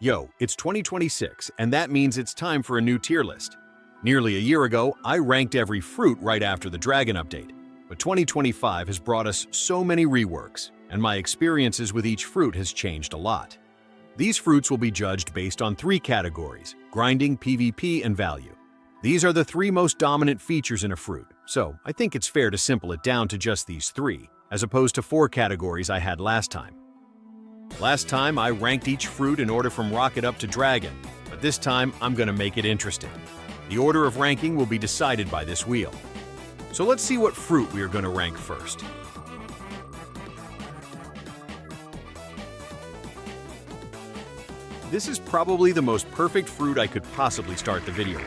Yo, it's 2026, and that means it's time for a new tier list. Nearly a year ago, I ranked every fruit right after the Dragon update, but 2025 has brought us so many reworks, and my experiences with each fruit has changed a lot. These fruits will be judged based on three categories: grinding, PvP, and value. These are the three most dominant features in a fruit, so I think it's fair to simple it down to just these three, as opposed to four categories I had last time. Last time, I ranked each fruit in order from Rocket up to Dragon, but this time, I'm gonna make it interesting. The order of ranking will be decided by this wheel. So let's see what fruit we are gonna rank first. This is probably the most perfect fruit I could possibly start the video on.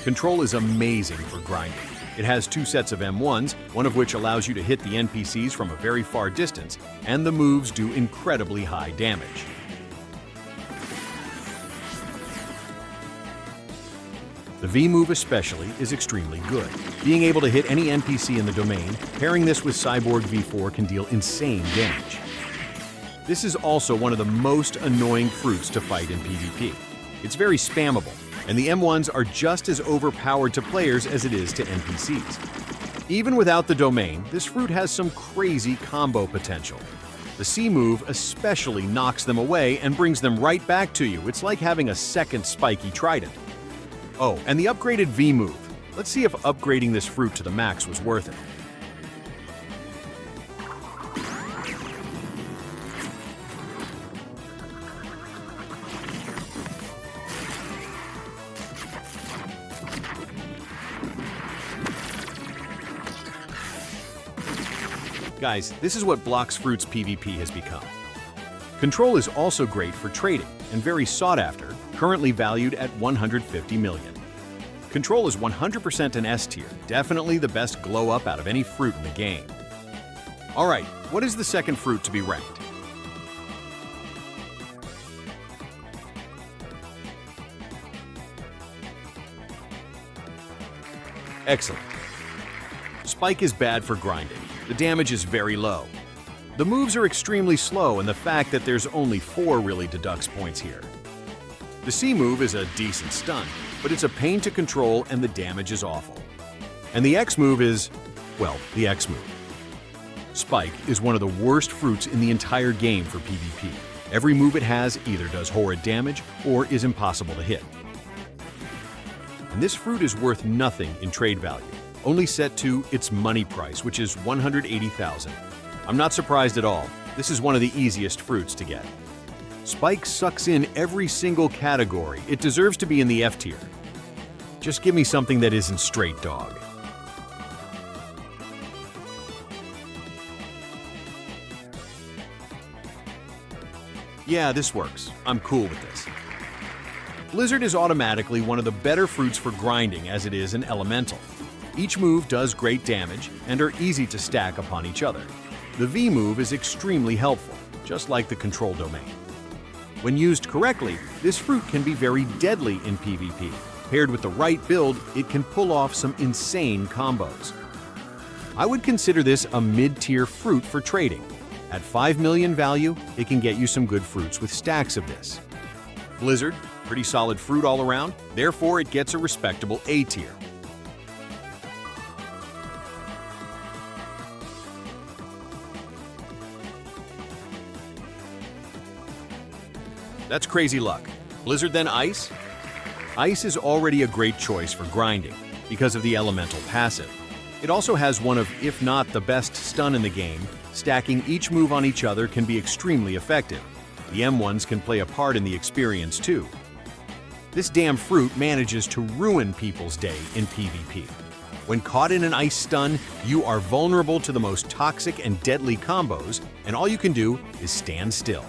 Control is amazing for grinding. It has two sets of M1s, one of which allows you to hit the NPCs from a very far distance, and the moves do incredibly high damage. The V move especially is extremely good. Being able to hit any NPC in the domain, pairing this with Cyborg V4 can deal insane damage. This is also one of the most annoying fruits to fight in PvP. It's very spammable, and the M1s are just as overpowered to players as it is to NPCs. Even without the domain, this fruit has some crazy combo potential. The C move especially knocks them away and brings them right back to you. It's like having a second spiky trident. Oh, and the upgraded V move. Let's see if upgrading this fruit to the max was worth it. Guys, this is what Blox Fruits PvP has become. Control is also great for trading and very sought after, currently valued at 150 million. Control is 100% an S tier, definitely the best glow up out of any fruit in the game. Alright, what is the second fruit to be ranked? Excellent. Spike is bad for grinding. The damage is very low. The moves are extremely slow, and the fact that there's only 4 really deducts points here. The C move is a decent stun, but it's a pain to control and the damage is awful. And the X move is, well, the X move. Spike is one of the worst fruits in the entire game for PvP. Every move it has either does horrid damage or is impossible to hit. And this fruit is worth nothing in trade value, only set to its money price, which is 180,000. I'm not surprised at all. This is one of the easiest fruits to get. Spike sucks in every single category. It deserves to be in the F tier. Just give me something that isn't straight dog. Yeah, this works. I'm cool with this. Blizzard is automatically one of the better fruits for grinding as it is an elemental. Each move does great damage and are easy to stack upon each other. The V move is extremely helpful, just like the control domain. When used correctly, this fruit can be very deadly in PvP. Paired with the right build, it can pull off some insane combos. I would consider this a mid-tier fruit for trading. At 5 million value, it can get you some good fruits with stacks of this. Blizzard, pretty solid fruit all around, therefore it gets a respectable A tier. That's crazy luck. Blizzard then Ice? Ice is already a great choice for grinding because of the elemental passive. It also has one of, if not the best stun in the game. Stacking each move on each other can be extremely effective. The M1s can play a part in the experience too. This damn fruit manages to ruin people's day in PvP. When caught in an ice stun, you are vulnerable to the most toxic and deadly combos, and all you can do is stand still.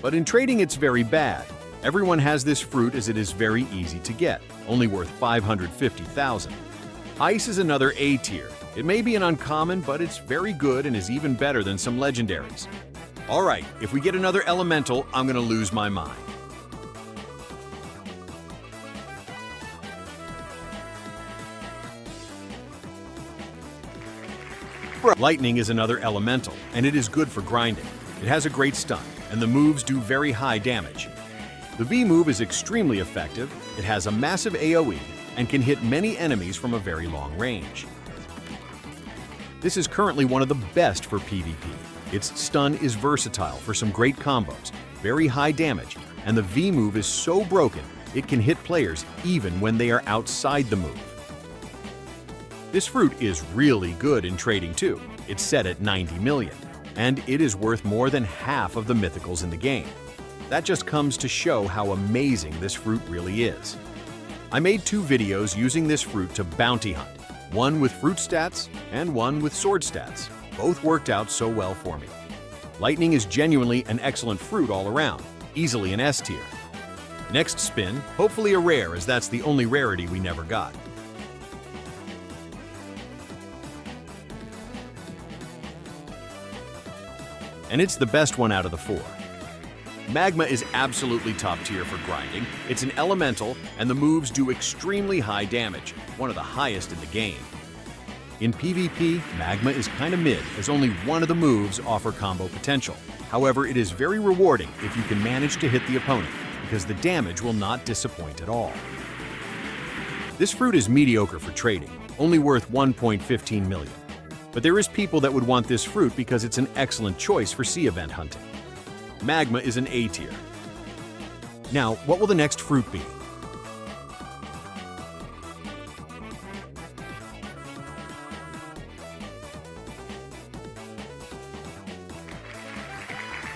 But in trading, it's very bad. Everyone has this fruit as it is very easy to get, only worth 550,000. Ice is another A tier. It may be an uncommon, but it's very good and is even better than some legendaries. Alright, if we get another elemental, I'm gonna lose my mind. Lightning is another elemental, and it is good for grinding. It has a great stun. and the moves do very high damage. The V move is extremely effective, it has a massive AoE, and can hit many enemies from a very long range. This is currently one of the best for PvP. Its stun is versatile for some great combos, very high damage, and the V move is so broken it can hit players even when they are outside the move. This fruit is really good in trading too. It's set at 90 million, and it is worth more than half of the mythicals in the game. That just comes to show how amazing this fruit really is. I made 2 videos using this fruit to bounty hunt, one with fruit stats and one with sword stats. Both worked out so well for me. Lightning is genuinely an excellent fruit all around, easily an S tier. Next spin, hopefully a rare, as that's the only rarity we never got. And it's the best one out of the 4. Magma is absolutely top tier for grinding. It's an elemental, and the moves do extremely high damage, one of the highest in the game. In PvP, Magma is kinda mid, as only one of the moves offer combo potential. However, it is very rewarding if you can manage to hit the opponent, because the damage will not disappoint at all. This fruit is mediocre for trading, only worth 1.15 million. But there is people that would want this fruit because it's an excellent choice for sea event hunting. Magma is an A tier. Now, what will the next fruit be?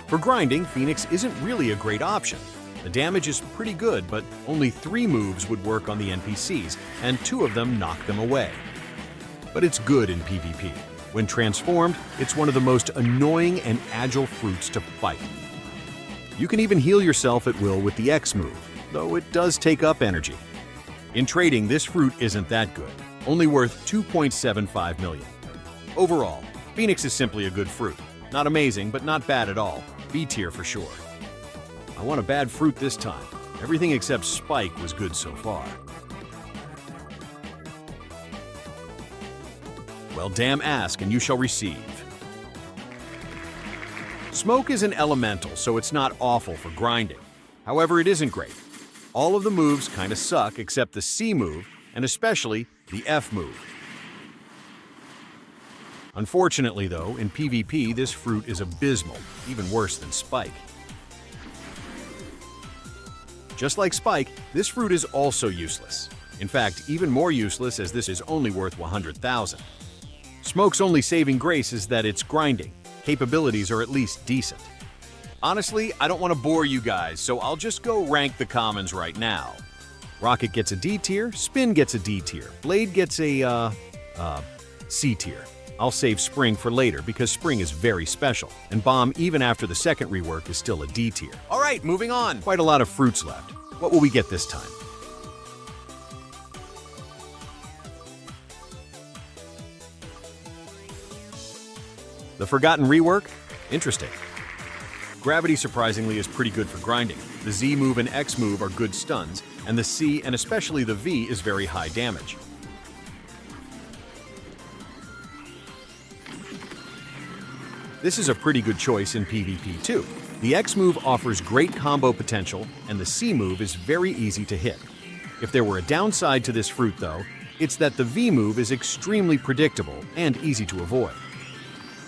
For grinding, Phoenix isn't really a great option. The damage is pretty good, but only 3 moves would work on the NPCs, and 2 of them knock them away. But it's good in PvP. When transformed, it's one of the most annoying and agile fruits to fight. You can even heal yourself at will with the X move, though it does take up energy. In trading, this fruit isn't that good, only worth 2.75 million. Overall, Phoenix is simply a good fruit. Not amazing, but not bad at all. B tier for sure. I want a bad fruit this time. Everything except Spike was good so far. Well, damn, ask and you shall receive. Smoke is an elemental, so it's not awful for grinding. However, it isn't great. All of the moves kinda suck except the C move, and especially the F move. Unfortunately though, in PvP this fruit is abysmal, even worse than Spike. Just like Spike, this fruit is also useless. In fact, even more useless as this is only worth 100,000. Smoke's only saving grace is that it's grinding. Capabilities are at least decent. Honestly, I don't want to bore you guys, so I'll just go rank the commons right now. Rocket gets a D tier, Spin gets a D tier, Blade gets a, C tier. I'll save Spring for later because Spring is very special, and Bomb, even after the second rework, is still a D tier. Alright, moving on! Quite a lot of fruits left. What will we get this time? The Forgotten rework? Interesting. Gravity, surprisingly, is pretty good for grinding. The Z move and X move are good stuns, and the C, and especially the V, is very high damage. This is a pretty good choice in PvP too. The X move offers great combo potential, and the C move is very easy to hit. If there were a downside to this fruit though, it's that the V move is extremely predictable and easy to avoid.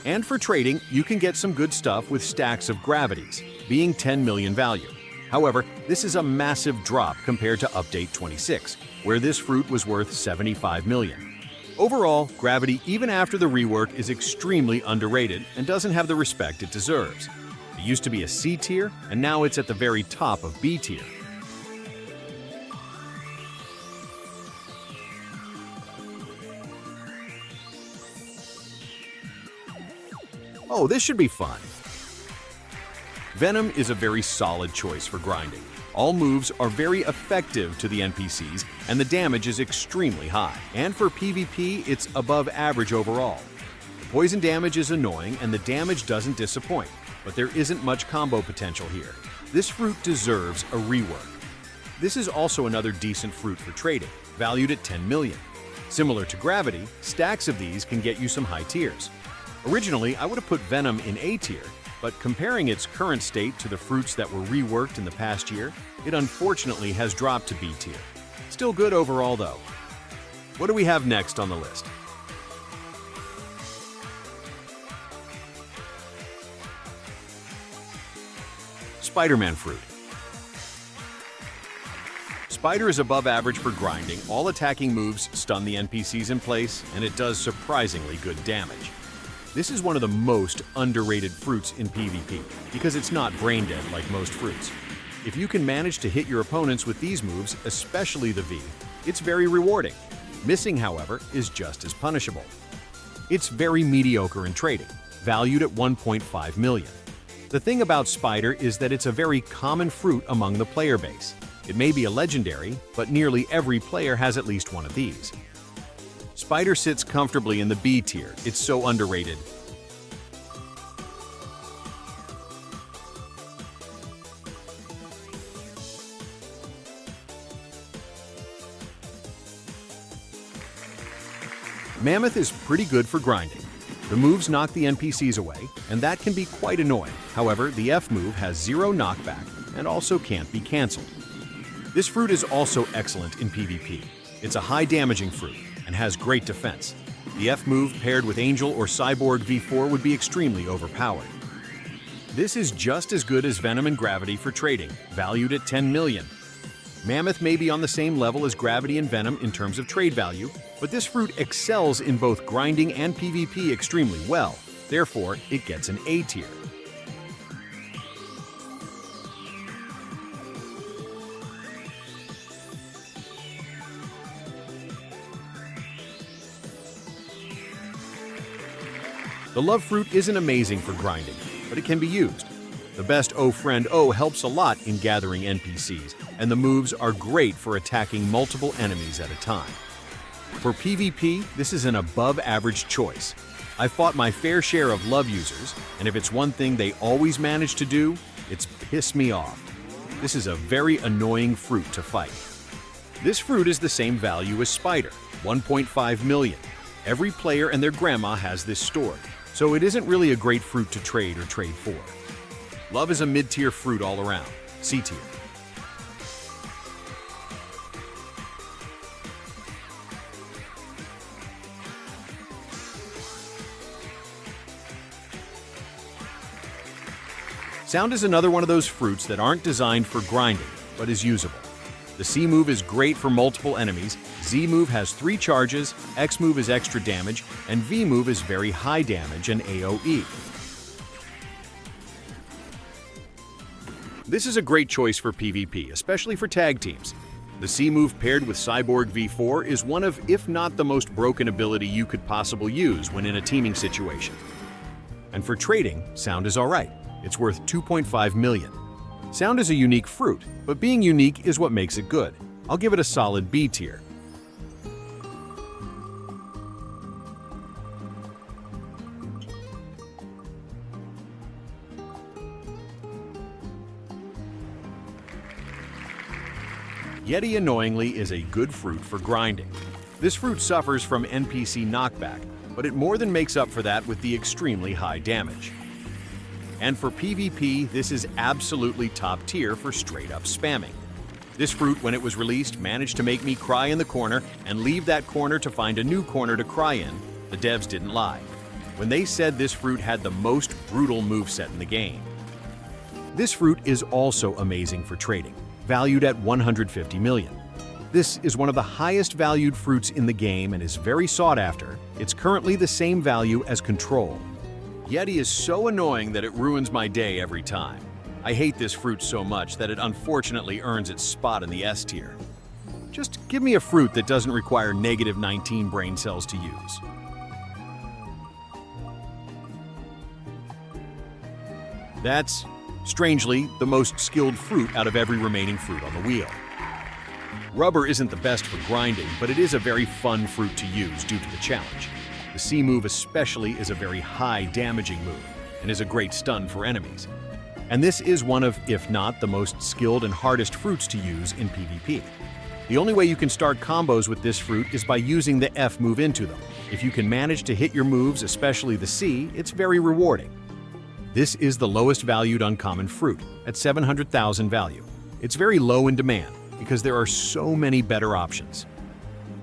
And for trading, you can get some good stuff with stacks of gravities, being 10 million value. However, this is a massive drop compared to Update 26, where this fruit was worth 75 million. Overall, Gravity, even after the rework, is extremely underrated and doesn't have the respect it deserves. It used to be a C tier, and now it's at the very top of B tier. Oh, this should be fun. Venom is a very solid choice for grinding. All moves are very effective to the NPCs, and the damage is extremely high. And for PvP, it's above average overall. The poison damage is annoying, and the damage doesn't disappoint, but there isn't much combo potential here. This fruit deserves a rework. This is also another decent fruit for trading, valued at 10 million. Similar to Gravity, stacks of these can get you some high tiers. Originally, I would have put Venom in A tier, but comparing its current state to the fruits that were reworked in the past year, it unfortunately has dropped to B tier. Still good overall though. What do we have next on the list? Spider-Man fruit. Spider is above average for grinding, all attacking moves stun the NPCs in place, and it does surprisingly good damage. This is one of the most underrated fruits in PvP, because it's not brain dead like most fruits. If you can manage to hit your opponents with these moves, especially the V, it's very rewarding. Missing, however, is just as punishable. It's very mediocre in trading, valued at 1.5 million. The thing about Spider is that it's a very common fruit among the player base. It may be a legendary, but nearly every player has at least one of these. Spider sits comfortably in the B tier. It's so underrated. Mammoth is pretty good for grinding. The moves knock the NPCs away, and that can be quite annoying. However, the F move has 0 knockback and also can't be cancelled. This fruit is also excellent in PvP. It's a high damaging fruit and has great defense. The F move paired with Angel or Cyborg V4 would be extremely overpowered. This is just as good as Venom and Gravity for trading, valued at 10 million. Mammoth may be on the same level as Gravity and Venom in terms of trade value, but this fruit excels in both grinding and PvP extremely well. Therefore, it gets an A tier. The love fruit isn't amazing for grinding, but it can be used. The best O friend O helps a lot in gathering NPCs, and the moves are great for attacking multiple enemies at a time. For PvP, this is an above-average choice. I've fought my fair share of love users, and if it's one thing they always manage to do, it's piss me off. This is a very annoying fruit to fight. This fruit is the same value as Spider, 1.5 million. Every player and their grandma has this stored, so it isn't really a great fruit to trade or trade for. Love is a mid-tier fruit all around, C tier. Sound is another one of those fruits that aren't designed for grinding, but is usable. The C move is great for multiple enemies, Z move has 3 charges, X move is extra damage, and V move is very high damage and AoE. This is a great choice for PvP, especially for tag teams. The C move paired with Cyborg V4 is one of, if not the most broken ability you could possibly use when in a teaming situation. And for trading, Sound is alright. It's worth 2.5 million. Sound is a unique fruit, but being unique is what makes it good. I'll give it a solid B tier. Yeti annoyingly is a good fruit for grinding. This fruit suffers from NPC knockback, but it more than makes up for that with the extremely high damage. And for PvP, this is absolutely top tier for straight up spamming. This fruit, when it was released, managed to make me cry in the corner and leave that corner to find a new corner to cry in. The devs didn't lie when they said this fruit had the most brutal moveset in the game. This fruit is also amazing for trading, valued at 150 million. This is one of the highest valued fruits in the game and is very sought after. It's currently the same value as Control. Yeti is so annoying that it ruins my day every time. I hate this fruit so much that it unfortunately earns its spot in the S tier. Just give me a fruit that doesn't require negative 19 brain cells to use. That's, strangely, the most skilled fruit out of every remaining fruit on the wheel. Rubber isn't the best for grinding, but it is a very fun fruit to use due to the challenge. The C move especially is a very high damaging move and is a great stun for enemies. And this is one of, if not the most skilled and hardest fruits to use in PvP. The only way you can start combos with this fruit is by using the F move into them. If you can manage to hit your moves, especially the C, it's very rewarding. This is the lowest valued uncommon fruit, at 700,000 value. It's very low in demand because there are so many better options.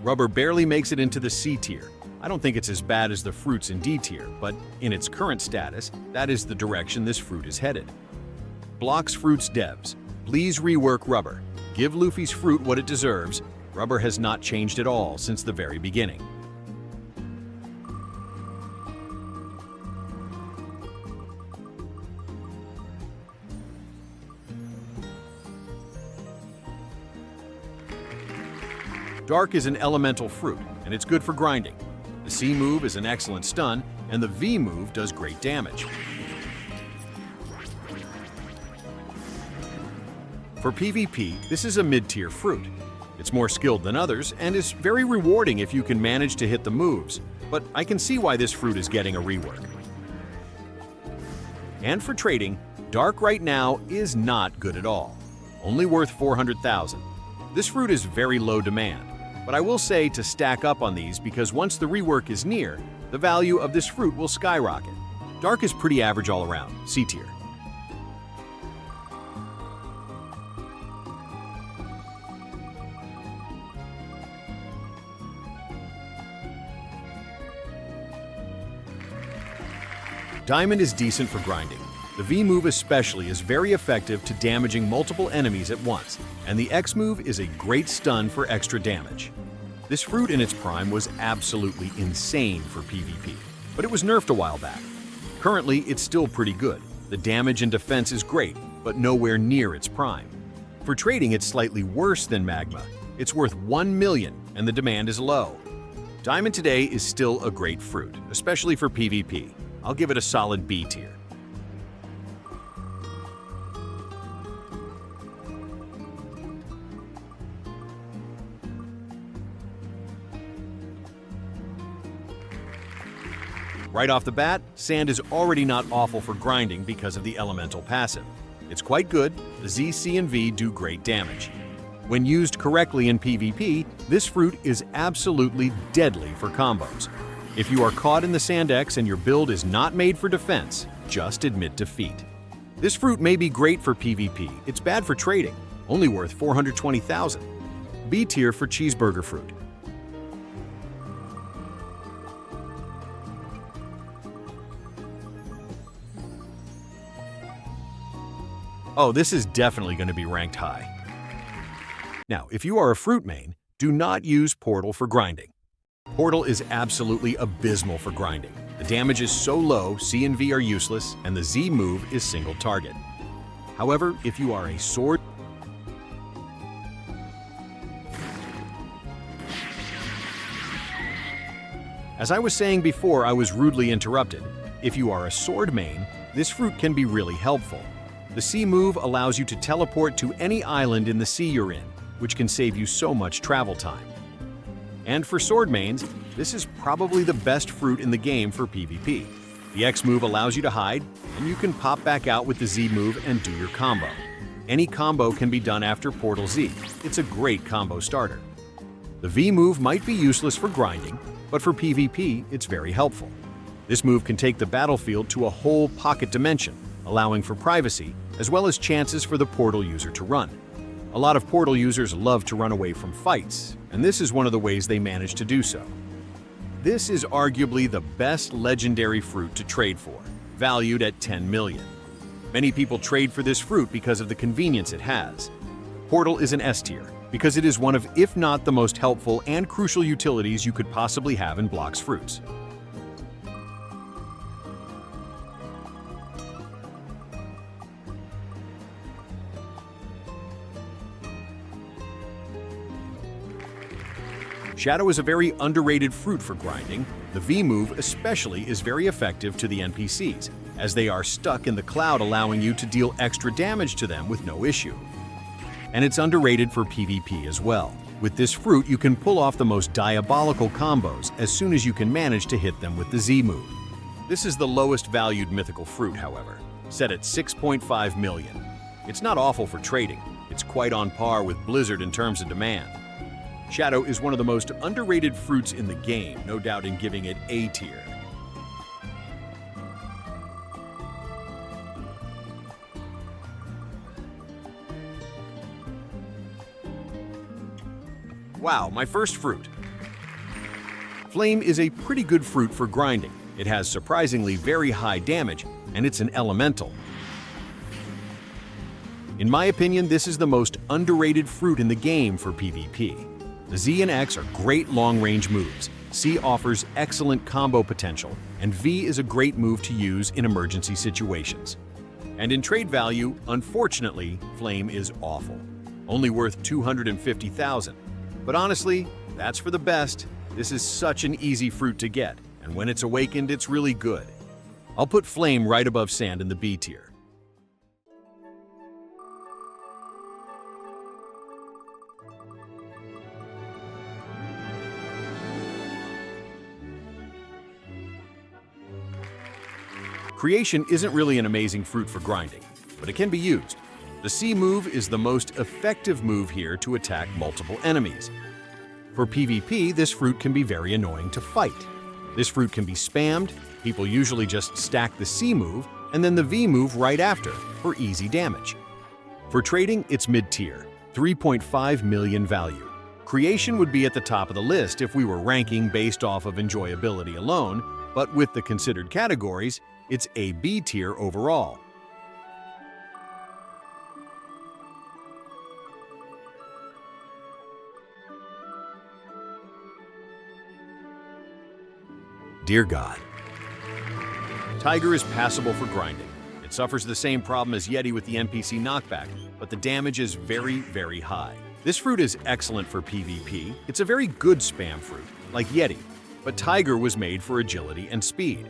Rubber barely makes it into the C tier. I don't think it's as bad as the fruits in D tier, but in its current status, that is the direction this fruit is headed. Blox Fruits devs, please rework Rubber. Give Luffy's fruit what it deserves. Rubber has not changed at all since the very beginning. Dark is an elemental fruit, and it's good for grinding. The C move is an excellent stun, and the V move does great damage. For PvP, this is a mid-tier fruit. It's more skilled than others, and is very rewarding if you can manage to hit the moves, but I can see why this fruit is getting a rework. And for trading, Dark right now is not good at all. Only worth 400,000. This fruit is very low demand. But I will say to stack up on these because once the rework is near, the value of this fruit will skyrocket. Dark is pretty average all around, C tier. Diamond is decent for grinding. The V move especially is very effective to damaging multiple enemies at once, and the X move is a great stun for extra damage. This fruit in its prime was absolutely insane for PvP, but it was nerfed a while back. Currently, it's still pretty good. The damage and defense is great, but nowhere near its prime. For trading, it's slightly worse than Magma. It's worth 1 million, and the demand is low. Diamond today is still a great fruit, especially for PvP. I'll give it a solid B tier. Right off the bat, Sand is already not awful for grinding because of the elemental passive. It's quite good. The Z, C, and V do great damage. When used correctly in PvP, this fruit is absolutely deadly for combos. If you are caught in the Sand X and your build is not made for defense, just admit defeat. This fruit may be great for PvP. It's bad for trading, only worth 420,000. B tier for cheeseburger fruit. Oh, this is definitely going to be ranked high. Now, if you are a fruit main, do not use Portal for grinding. Portal is absolutely abysmal for grinding. The damage is so low, C and V are useless, and the Z move is single target. However, if you are a sword, as I was saying before, I was rudely interrupted. If you are a sword main, this fruit can be really helpful. The C move allows you to teleport to any island in the sea you're in, which can save you so much travel time. And for sword mains, this is probably the best fruit in the game for PvP. The X move allows you to hide, and you can pop back out with the Z move and do your combo. Any combo can be done after Portal Z. It's a great combo starter. The V move might be useless for grinding, but for PvP, it's very helpful. This move can take the battlefield to a whole pocket dimension, allowing for privacy, as well as chances for the Portal user to run. A lot of Portal users love to run away from fights, and this is one of the ways they manage to do so. This is arguably the best legendary fruit to trade for, valued at 10 million. Many people trade for this fruit because of the convenience it has. Portal is an S tier, because it is one of, if not the most helpful and crucial utilities you could possibly have in Blox Fruits. Shadow is a very underrated fruit for grinding. The V move especially is very effective to the NPCs, as they are stuck in the cloud, allowing you to deal extra damage to them with no issue. And it's underrated for PvP as well. With this fruit, you can pull off the most diabolical combos as soon as you can manage to hit them with the Z move. This is the lowest valued mythical fruit, however, set at 6.5 million. It's not awful for trading. It's quite on par with Blizzard in terms of demand. Shadow is one of the most underrated fruits in the game, no doubt in giving it A tier. Wow, my first fruit. Flame is a pretty good fruit for grinding. It has surprisingly very high damage, and it's an elemental. In my opinion, this is the most underrated fruit in the game for PvP. The Z and X are great long-range moves. C offers excellent combo potential, and V is a great move to use in emergency situations. And in trade value, unfortunately, Flame is awful. Only worth 250,000. But honestly, that's for the best. This is such an easy fruit to get, and when it's awakened, it's really good. I'll put Flame right above Sand in the B tier. Creation isn't really an amazing fruit for grinding, but it can be used. The C move is the most effective move here to attack multiple enemies. For PvP, this fruit can be very annoying to fight. This fruit can be spammed. People usually just stack the C move and then the V move right after for easy damage. For trading, it's mid-tier, 3.5 million value. Creation would be at the top of the list if we were ranking based off of enjoyability alone, but with the considered categories, it's a B tier overall. Dear God. Tiger is passable for grinding. It suffers the same problem as Yeti with the NPC knockback, but the damage is very, very high. This fruit is excellent for PvP. It's a very good spam fruit, like Yeti, but Tiger was made for agility and speed.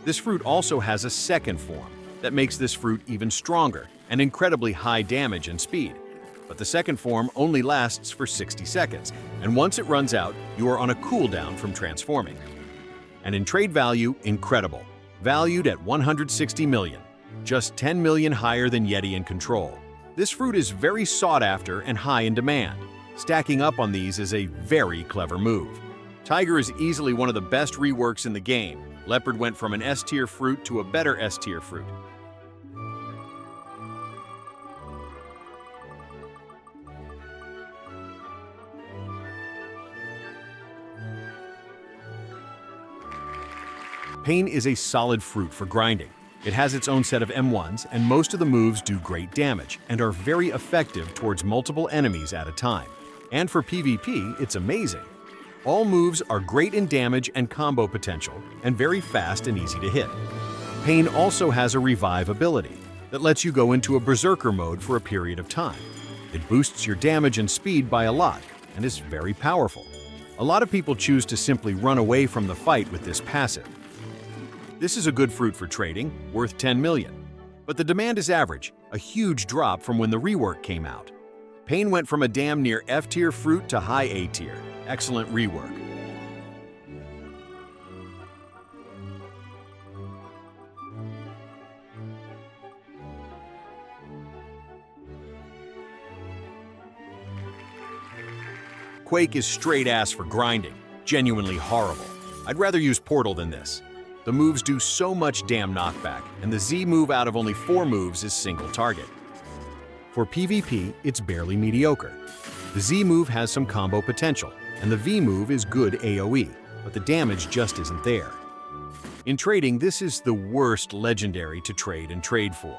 This fruit also has a second form that makes this fruit even stronger and incredibly high damage and speed. But the second form only lasts for 60 seconds, and once it runs out, you are on a cooldown from transforming. And in trade value, incredible. Valued at 160 million, just 10 million higher than Yeti in control. This fruit is very sought after and high in demand. Stacking up on these is a very clever move. Tiger is easily one of the best reworks in the game. Leopard went from an S-tier fruit to a better S-tier fruit. Pain is a solid fruit for grinding. It has its own set of M1s, and most of the moves do great damage and are very effective towards multiple enemies at a time. And for PvP, it's amazing. All moves are great in damage and combo potential, and very fast and easy to hit. Pain also has a revive ability that lets you go into a berserker mode for a period of time. It boosts your damage and speed by a lot, and is very powerful. A lot of people choose to simply run away from the fight with this passive. This is a good fruit for trading, worth 10 million. But the demand is average, a huge drop from when the rework came out. Pain went from a damn near F-tier fruit to high A-tier. Excellent rework. Quake is straight ass for grinding, genuinely horrible. I'd rather use Portal than this. The moves do so much damn knockback, and the Z move out of only 4 moves is single target. For PvP, it's barely mediocre. The Z move has some combo potential, and the V move is good AoE, but the damage just isn't there. In trading, this is the worst legendary to trade and trade for.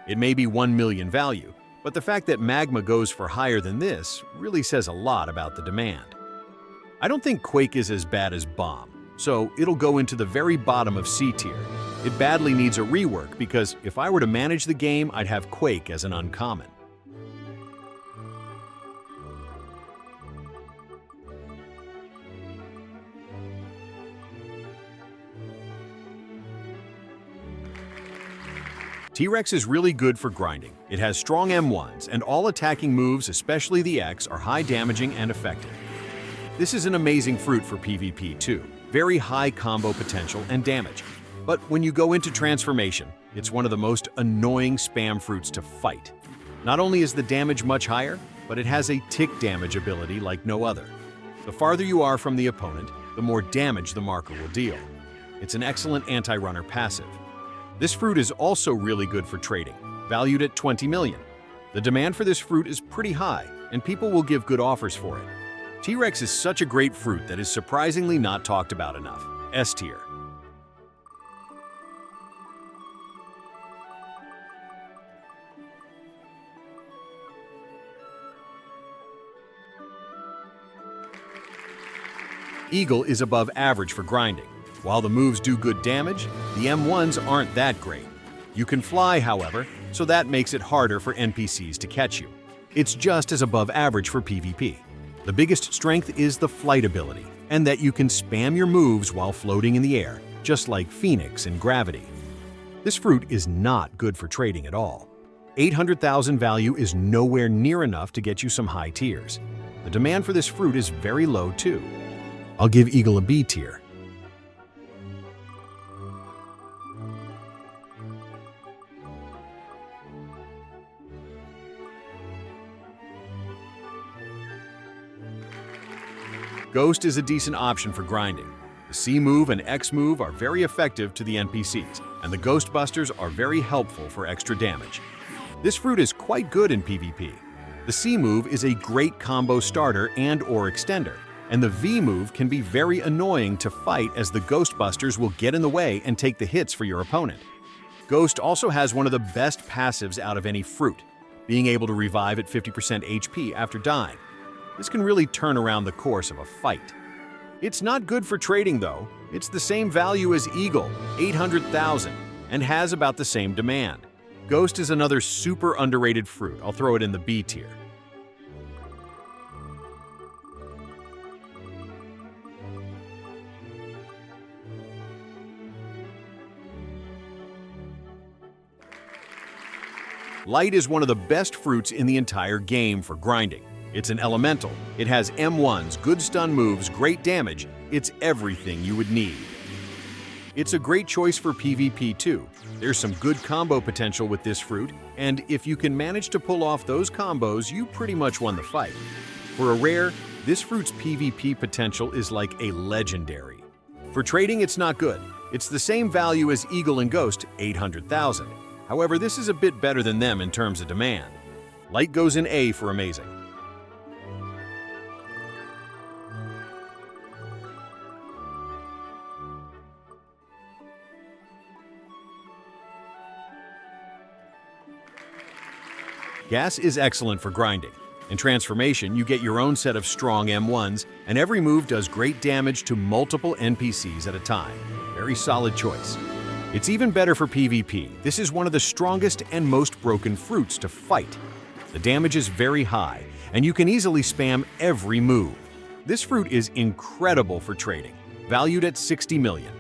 It may be 1 million value, but the fact that Magma goes for higher than this really says a lot about the demand. I don't think Quake is as bad as Bomb, so it'll go into the very bottom of C tier. It badly needs a rework because if I were to manage the game, I'd have Quake as an uncommon. T-Rex is really good for grinding. It has strong M1s, and all attacking moves, especially the X, are high damaging and effective. This is an amazing fruit for PvP too. Very high combo potential and damage. But when you go into transformation, it's one of the most annoying spam fruits to fight. Not only is the damage much higher, but it has a tick damage ability like no other. The farther you are from the opponent, the more damage the marker will deal. It's an excellent anti-runner passive. This fruit is also really good for trading, valued at 20 million. The demand for this fruit is pretty high, and people will give good offers for it. T-Rex is such a great fruit that is surprisingly not talked about enough. S tier. Eagle is above average for grinding. While the moves do good damage, the M1s aren't that great. You can fly, however, so that makes it harder for NPCs to catch you. It's just as above average for PvP. The biggest strength is the flight ability, and that you can spam your moves while floating in the air, just like Phoenix in Gravity. This fruit is not good for trading at all. 800,000 value is nowhere near enough to get you some high tiers. The demand for this fruit is very low too. I'll give Eagle a B tier. Ghost is a decent option for grinding. The C move and X move are very effective to the NPCs, and the Ghost Busters are very helpful for extra damage. This fruit is quite good in PvP. The C move is a great combo starter and/or extender, and the V move can be very annoying to fight as the Ghost Busters will get in the way and take the hits for your opponent. Ghost also has one of the best passives out of any fruit, being able to revive at 50% HP after dying. This can really turn around the course of a fight. It's not good for trading though. It's the same value as Eagle, 800,000, and has about the same demand. Ghost is another super underrated fruit. I'll throw it in the B tier. Light is one of the best fruits in the entire game for grinding. It's an elemental. It has M1s, good stun moves, great damage. It's everything you would need. It's a great choice for PvP too. There's some good combo potential with this fruit, and if you can manage to pull off those combos, you pretty much won the fight. For a rare, this fruit's PvP potential is like a legendary. For trading, it's not good. It's the same value as Eagle and Ghost, 800,000. However, this is a bit better than them in terms of demand. Light goes in A for amazing. Gas is excellent for grinding. In Transformation, you get your own set of strong M1s, and every move does great damage to multiple NPCs at a time. Very solid choice. It's even better for PvP. This is one of the strongest and most broken fruits to fight. The damage is very high, and you can easily spam every move. This fruit is incredible for trading, valued at 60 million.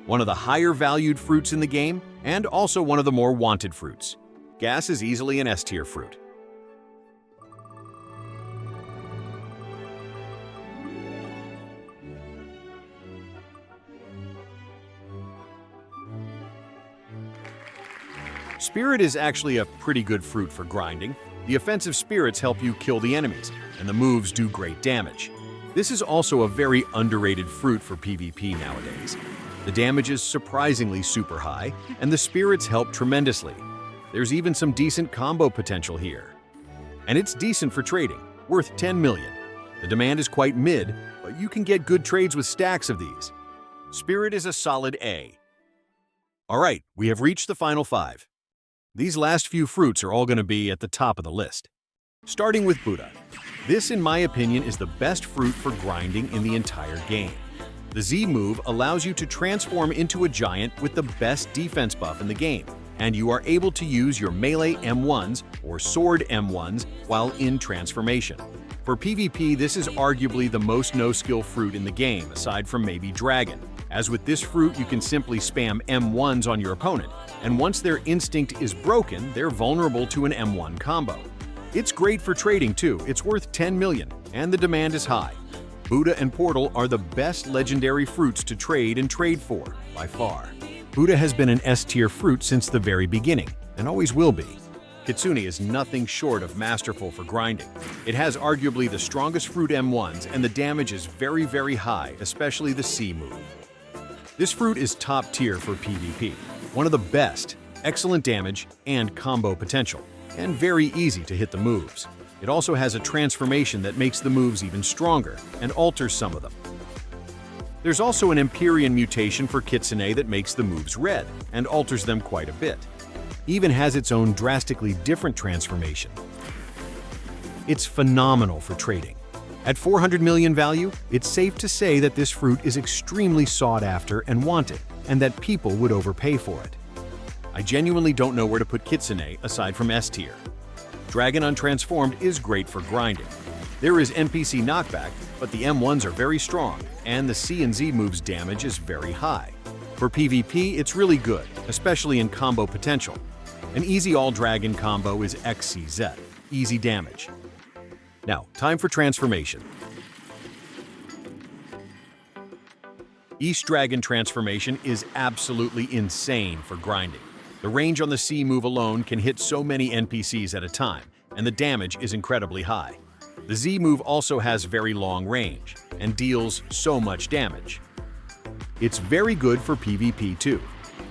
One of the higher valued fruits in the game, and also one of the more wanted fruits. Gas is easily an S-tier fruit. Spirit is actually a pretty good fruit for grinding. The offensive spirits help you kill the enemies, and the moves do great damage. This is also a very underrated fruit for PvP nowadays. The damage is surprisingly super high, and the spirits help tremendously. There's even some decent combo potential here. And it's decent for trading, worth 10 million. The demand is quite mid, but you can get good trades with stacks of these. Spirit is a solid A. Alright, we have reached the final 5. These last few fruits are all going to be at the top of the list. Starting with Buddha. This, in my opinion, is the best fruit for grinding in the entire game. The Z move allows you to transform into a giant with the best defense buff in the game, and you are able to use your melee M1s or sword M1s while in transformation. For PvP, this is arguably the most no-skill fruit in the game, aside from maybe Dragon. As with this fruit, you can simply spam M1s on your opponent, and once their instinct is broken, they're vulnerable to an M1 combo. It's great for trading too. It's worth 10 million, and the demand is high. Buddha and Portal are the best legendary fruits to trade and trade for, by far. Buddha has been an S-tier fruit since the very beginning, and always will be. Kitsune is nothing short of masterful for grinding. It has arguably the strongest fruit M1s, and the damage is very, very high, especially the C move. This fruit is top tier for PvP, one of the best, excellent damage and combo potential, and very easy to hit the moves. It also has a transformation that makes the moves even stronger and alters some of them. There's also an Empyrean mutation for Kitsune that makes the moves red and alters them quite a bit. Even has its own drastically different transformation. It's phenomenal for trading. At 400 million value, it's safe to say that this fruit is extremely sought after and wanted, and that people would overpay for it. I genuinely don't know where to put Kitsune aside from S tier. Dragon Untransformed is great for grinding. There is NPC knockback, but the M1s are very strong, and the C and Z moves damage is very high. For PvP, it's really good, especially in combo potential. An easy all-dragon combo is XCZ, easy damage. Now, time for transformation. East Dragon transformation is absolutely insane for grinding. The range on the C move alone can hit so many NPCs at a time, and the damage is incredibly high. The Z move also has very long range, and deals so much damage. It's very good for PvP too.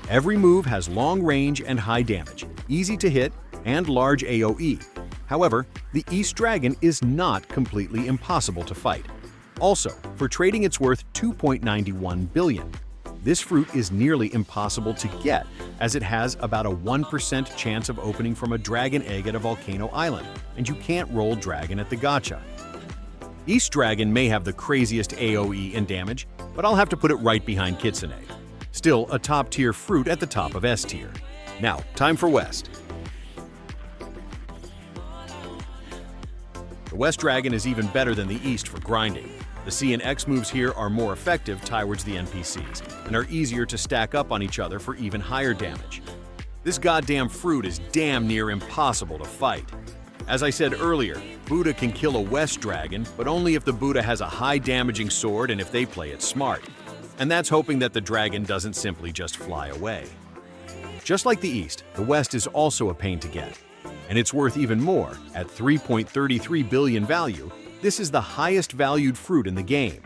Every move has long range and high damage, easy to hit, and large AoE. However, the East Dragon is not completely impossible to fight. Also, for trading it's worth 2.91 billion. This fruit is nearly impossible to get, as it has about a 1% chance of opening from a dragon egg at a volcano island, and you can't roll dragon at the gacha. East Dragon may have the craziest AoE and damage, but I'll have to put it right behind Kitsune. Still a top-tier fruit at the top of S tier. Now, time for West. The West Dragon is even better than the East for grinding. The C and X moves here are more effective towards the NPCs, and are easier to stack up on each other for even higher damage. This goddamn fruit is damn near impossible to fight. As I said earlier, Buddha can kill a West Dragon, but only if the Buddha has a high damaging sword and if they play it smart. And that's hoping that the dragon doesn't simply just fly away. Just like the East, the West is also a pain to get. And it's worth even more. At 3.33 billion value, this is the highest valued fruit in the game.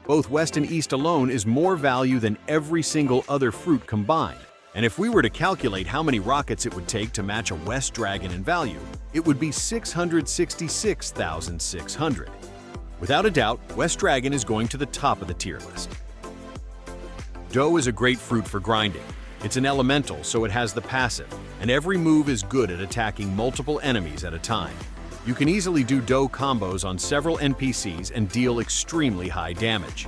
Both West and East alone is more value than every single other fruit combined. And if we were to calculate how many rockets it would take to match a West Dragon in value, it would be 666,600. Without a doubt, West Dragon is going to the top of the tier list. Dough is a great fruit for grinding. It's an elemental, so it has the passive, and every move is good at attacking multiple enemies at a time. You can easily do Dough combos on several NPCs and deal extremely high damage.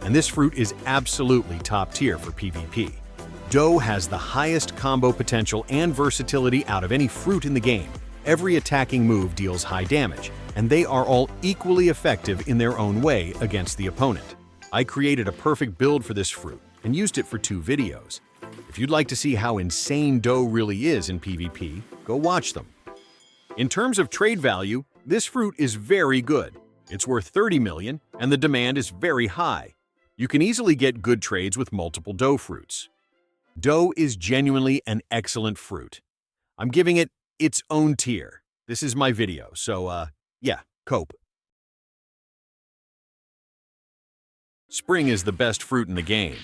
And this fruit is absolutely top tier for PvP. Dough has the highest combo potential and versatility out of any fruit in the game. Every attacking move deals high damage, and they are all equally effective in their own way against the opponent. I created a perfect build for this fruit and used it for 2 videos. If you'd like to see how insane Dough really is in PvP, go watch them. In terms of trade value, this fruit is very good. It's worth 30 million, and the demand is very high. You can easily get good trades with multiple Dough fruits. Dough is genuinely an excellent fruit. I'm giving it its own tier. This is my video, so yeah, cope. Spring is the best fruit in the game.